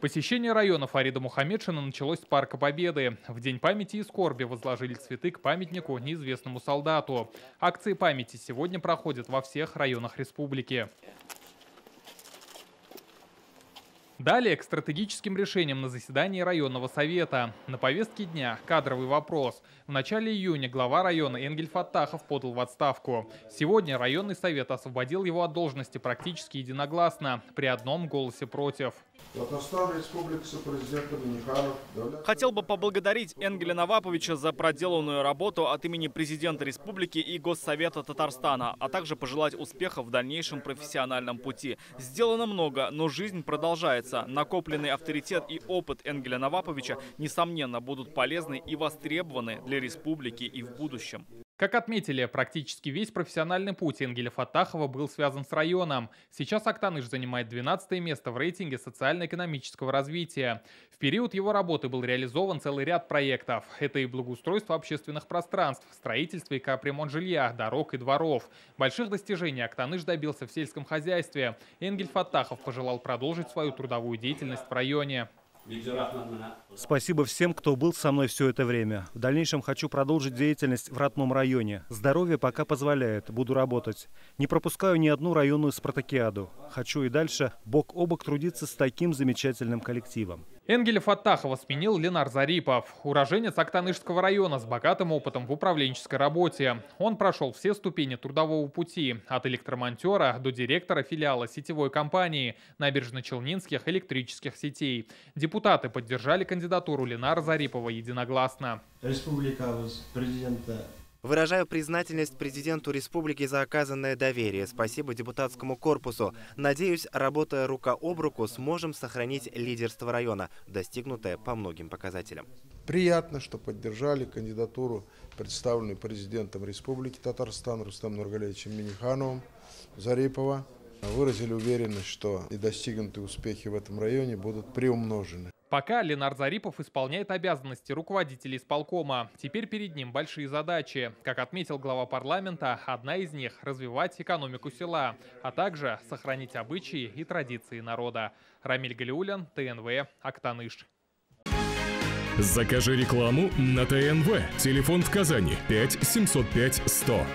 Посещение района Фарида Мухаммедшина началось с Парка Победы. В День памяти и скорби возложили цветы к памятнику неизвестному солдату. Акции памяти сегодня проходят во всех районах республики. Далее к стратегическим решениям на заседании районного совета. На повестке дня кадровый вопрос. В начале июня глава района Энгель Фаттахов подал в отставку. Сегодня районный совет освободил его от должности практически единогласно, при одном голосе против. Хотел бы поблагодарить Энгеля Наваповича за проделанную работу от имени президента республики и Госсовета Татарстана, а также пожелать успехов в дальнейшем профессиональном пути. Сделано много, но жизнь продолжается. Накопленный авторитет и опыт Энгеля Наваповича, несомненно, будут полезны и востребованы для республики и в будущем. Как отметили, практически весь профессиональный путь Энгеля Фаттахова был связан с районом. Сейчас Актаныш занимает 12-е место в рейтинге социально-экономического развития. В период его работы был реализован целый ряд проектов. Это и благоустройство общественных пространств, строительство и капремонт жилья, дорог и дворов. Больших достижений Актаныш добился в сельском хозяйстве. Энгель Фаттахов пожелал продолжить свою трудовую деятельность в районе. Спасибо всем, кто был со мной все это время. В дальнейшем хочу продолжить деятельность в родном районе. Здоровье пока позволяет, буду работать. Не пропускаю ни одну районную спартакиаду. Хочу и дальше бок о бок трудиться с таким замечательным коллективом. Энгеля Фаттахова сменил Ленар Зарипов, уроженец Актанышского района с богатым опытом в управленческой работе. Он прошел все ступени трудового пути, от электромонтера до директора филиала сетевой компании набережно-челнинских электрических сетей. Депутаты поддержали кандидатуру Ленара Зарипова единогласно. Выражаю признательность президенту республики за оказанное доверие. Спасибо депутатскому корпусу. Надеюсь, работая рука об руку, сможем сохранить лидерство района, достигнутое по многим показателям. Приятно, что поддержали кандидатуру, представленную президентом республики Татарстан Рустамом Нургалиевичем Миннихановым, Зарипова. Выразили уверенность, что и достигнутые успехи в этом районе будут приумножены. Пока Ленар Зарипов исполняет обязанности руководителя исполкома. Теперь перед ним большие задачи. Как отметил глава парламента, одна из них – развивать экономику села, а также сохранить обычаи и традиции народа. Рамиль Галиуллин, ТНВ, Актаныш. Закажи рекламу на ТНВ. Телефон в Казани 5 705 100.